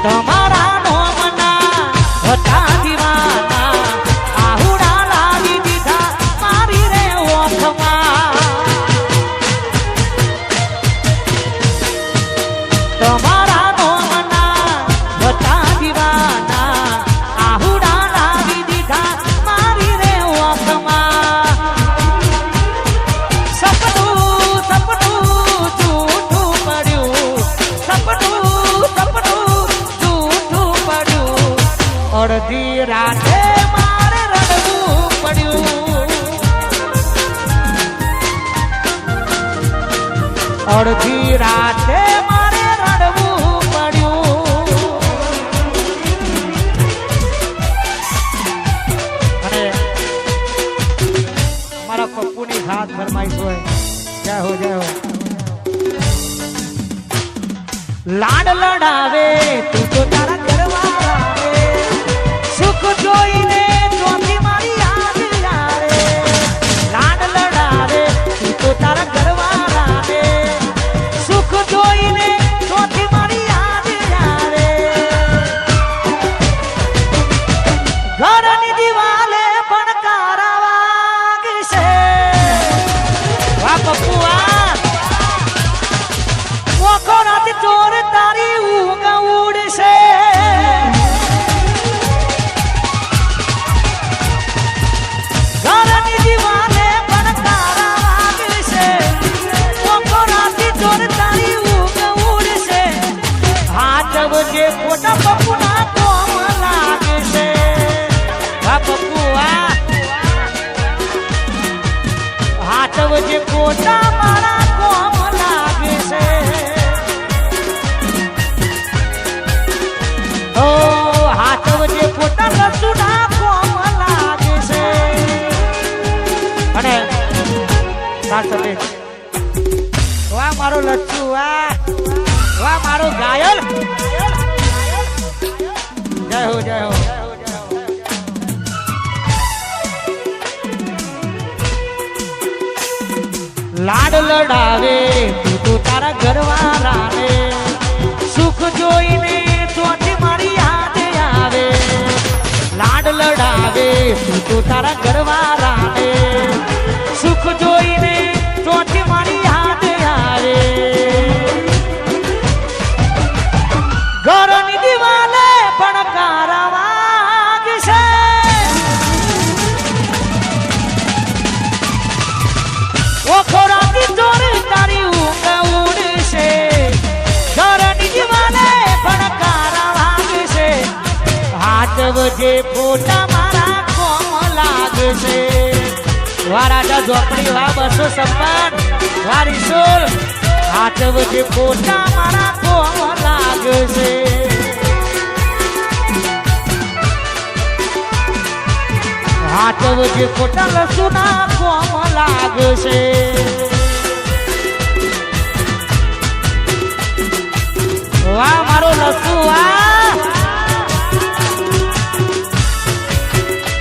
તમારા નોમના હતા દીવાના આહુડા લાવી દીધા મારી રે ઓખમાં તમારા નોમના હતા દીવાના આહુડા લાવી દીધા મારી રે ઓખમાં સપનું સપનું જૂઠું પડ્યું સપનું સપનું જૂઠું પડ્યું અડધી રાતે મારે રડવું પડ્યું અડધી રાતે મારે રડવું પડ્યું અને મારા પપ્પુની ખાસ ફરમાઈશ હોય જય હો લાડ લડાવે તું તો તારા ઘરવાળા આવે સુખ જોઈને ચોથી મારી યાદ આવે લાડ લડાવે તું તો તારા ઘરવાળા આવે સુખ જોઈને ચોથી મારી યાદ આવે ઘરની દિવાલે પણ કારા વાગશે વાહ પપ્પુ વાહ ઓખો રાત ચોર તારી ઊંઘ ઉડશે ઘરની દિવાલે પણ તારા વાગશે ઓખો રાત ચોર તારી ઊંઘ ઉડશે હાથ વજે ખોટા પપ્પુના કોમ લાગશે હા પપ્પુ હાથ વજે ખોટા મારા કોમ લાગશે ઓ હાથ વજે ખોટા લસુના કોમ લાગશે અને સાથે વાહ મારો લચ્છુ વાહ વાહ મારો ગાયલ જય હો લાડ લડાવે તું તો તારા ઘરવાળાને સુખ જોઈને ચોથી મારી યાદ આવે લાડ લડાવે તું તો તારા ઘરવાળાને સુખ જોઈને ચોથી મારી યાદ આવે ઘરની દિવાલે પણ કારા વાગશે ઓખો રાતી ચોર તારી ઊંઘ ઉડશે ઘરની દિવાલે પણ કારા વાગશે હાથ વજે ફોટા મારા કોમ લાગશે વા રાજા ઝોપડી વા 256 વા રીસોલ હાથ વજે ફોટા મારા કોમ લાગશે હાથ વજે ખોટા લસુના કોમ લાગશે વાહ મારો લસુ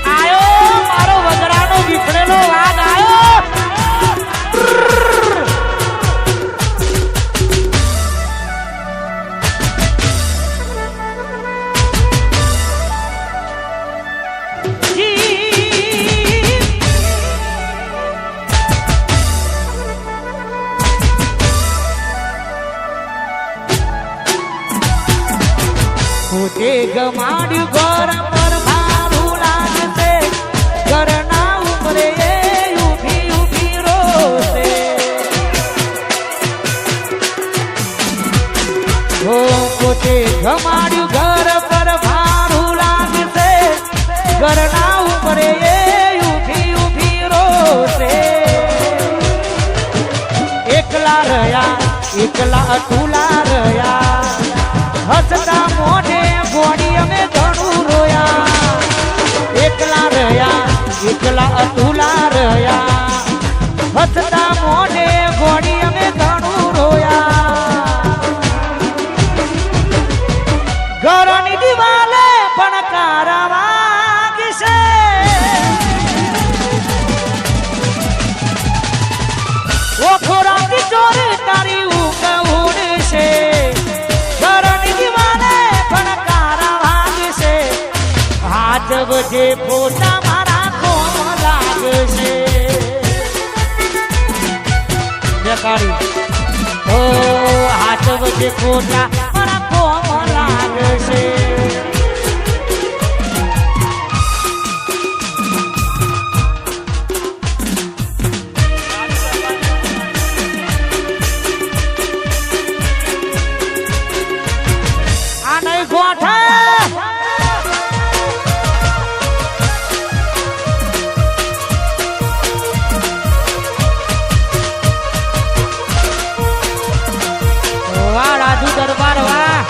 આયો મારો વગડાનો વિફરેલો વાઘ આયો પોતે ગમાડ્યું ઘર પર મારું લાગશે ઘરના ઉપરે ઊભી ઊભી રોશે હો પોતે ગમાડ્યું ઘર પર મારું લાગશે ઘરના ઉપરે ઊભી ઊભી રોશે એકલા રહ્યા એકલા અતુલા રહ્યા હસતા મોઢે ગોળી અમે ઘણું રોયા એકલા રહ્યા એકલા અતુલા રહ્યા હસતા મોઢે ગોળી અમે ઘણું રોયા ઘરની દિવાલે પણ કારા વાગશે ઓખો રાતી ચોર તારી ઊંઘ ઉડશે ઘરની દિવાલે પણ વચ્ચે ફોટા મારા કોમ લાગશે બેકારી ઓ હાથ વચ્ચે ફોટા મારા કોમ લાગશે દરબાર વાહ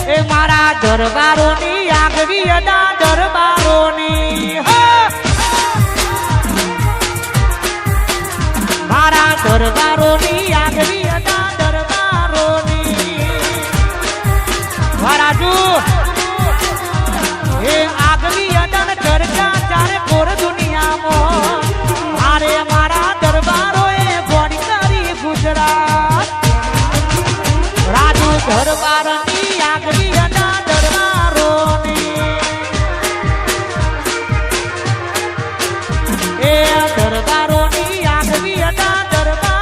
એ મારા દરબારોની આગવી અડા દરબારોની મારા દરબારોની આગવી અડા દરબારોની વારાજુ એ આગવી અડન ચર્ચા ચારે કોર દુનિયામાં આરે મારા દરબારોએ ગોળી કરી ગુજરાત રાજુ દરબારની આગવી અડા દરબારોની એ દરબારોની આગવી અડા દરબારોની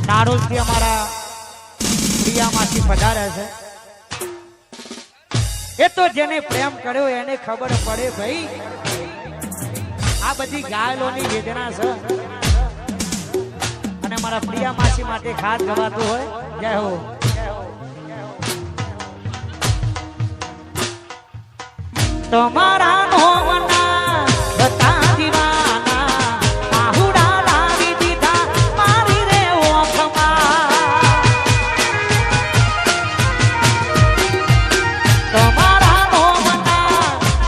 નારોલથી અમારા પ્રિયામાંથી પધાર્યા છે એ તો જેને પ્રેમ કર્યો એને ખબર પડે ભાઈ આ બધી ગાયલોની વેદના છે અને મારા પ્રિયા માસી માટે ખાસ ગવાતું હોય જય હો તમારા નોમના હતા દીવાના આહુડા લાવી દીધા મારી રે ઓખમાં તમારા નોમના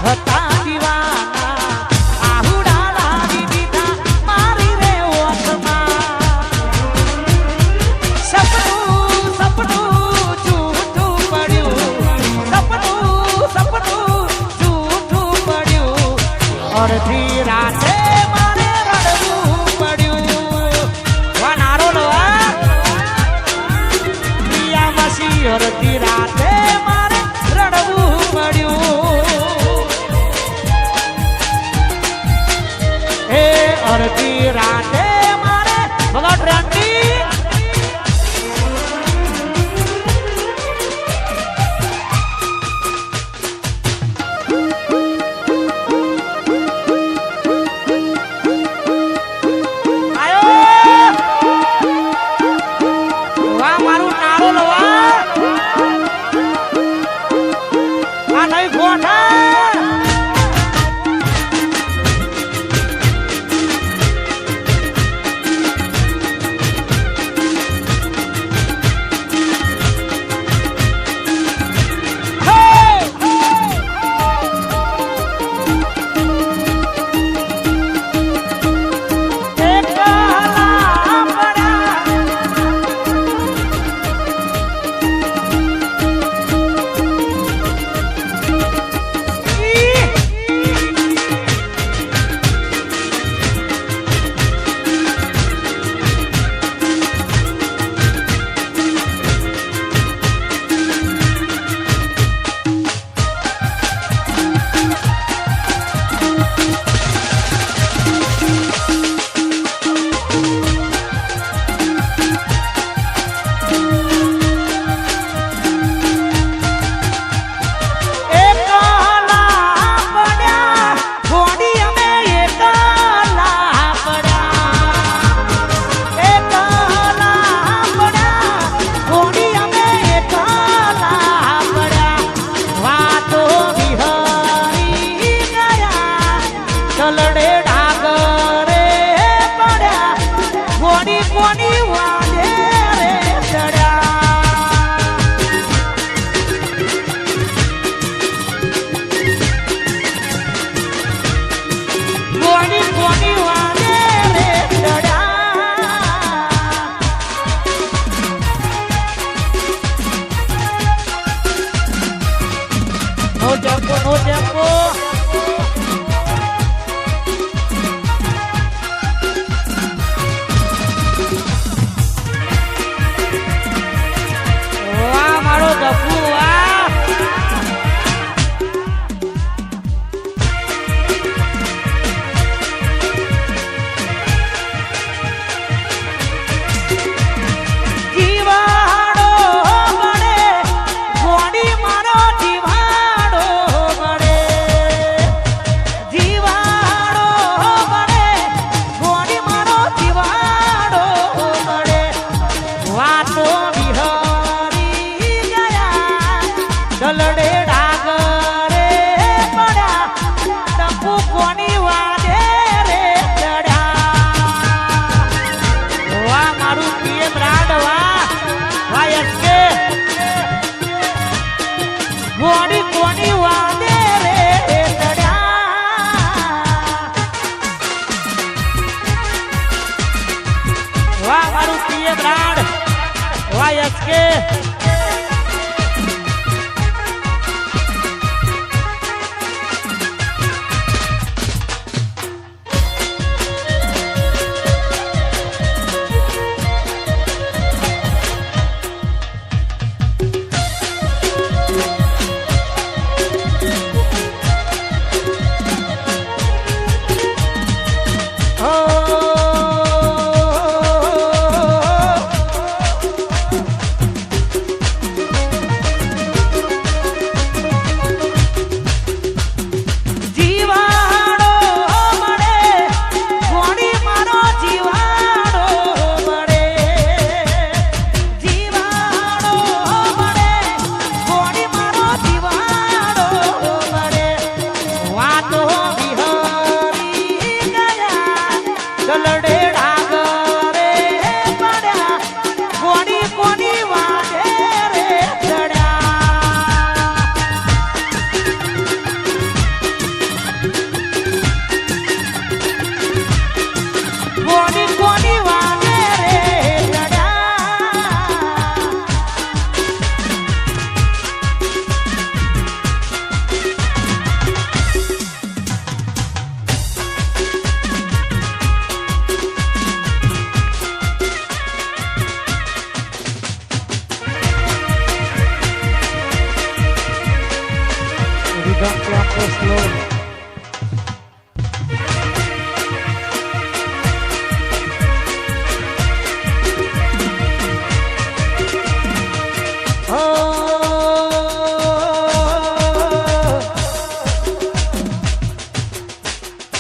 હતા દીવાના આહુડા લાવી દીધા મારી રે ઓખમાં સપનું સપનું જૂઠું પડ્યું સપનું જૂઠું પડ્યું અડધી રાતે મારે રડવું પડ્યું વા નારો લવા પિયા મસી અડધી રાતે મારે રડવું પડ્યું એ અડધી રાતે મારે ભગત રંડી વાહ મારું નારો લવા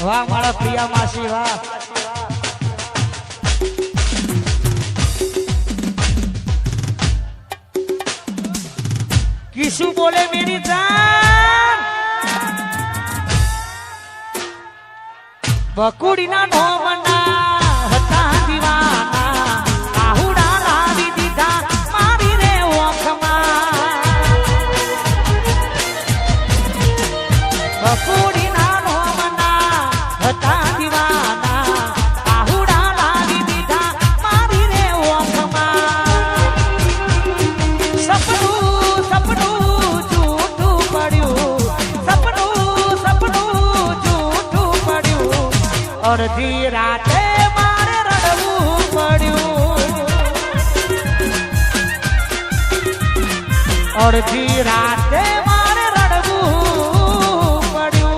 વાહ મારા પ્રિયા માસી વાહ. किसु बोले मेरी जान बकुड़ी ना नोमना हता दीवाना आहुड़ा लावी दीधा मारी रे ओखमा बकुड़ी ना नोमना हता दीवाना आहुड़ा लावी दीधा मारी रे ओखमा અડધી રાતે મારે રડવું પડ્યું અડધી રાતે મારે રડવું પડ્યું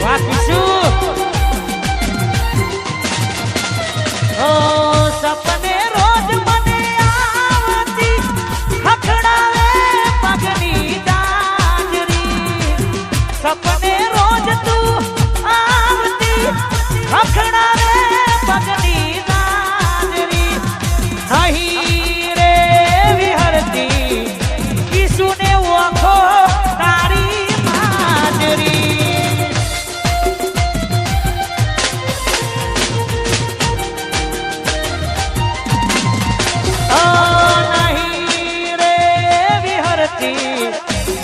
વાતું સપને રોજ મને આવતી ખખડાવે પગની દાજરી સપને રોજ તું આવતી ખખડાવે પગની દાજરી નહીં રે વિહરતી કિસુને ઓખો તારી માજરી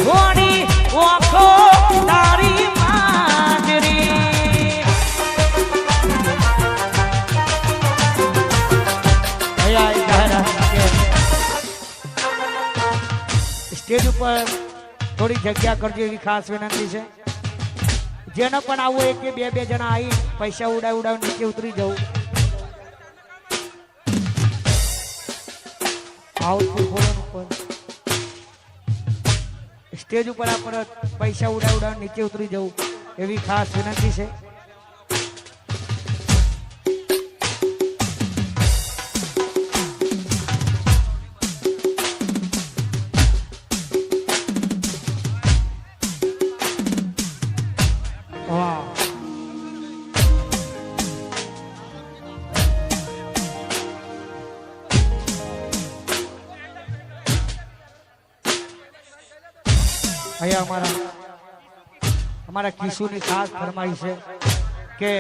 ઘોડી ઓખો તારી માજરી સ્ટેજ ઉપર થોડી જગ્યા કરજો એવી ખાસ વિનંતી છે. જેનો પણ આવું એક કે બે જણા આવી પૈસા ઉડાવ નીચે ઉતરી જવું. સ્ટેજ ઉપર આપણે પૈસા ઉડાવ નીચે ઉતરી જવું એવી ખાસ વિનંતી છે. અહીંયા અમારા કિશુની ખાસ ફરમાઈશ છે કે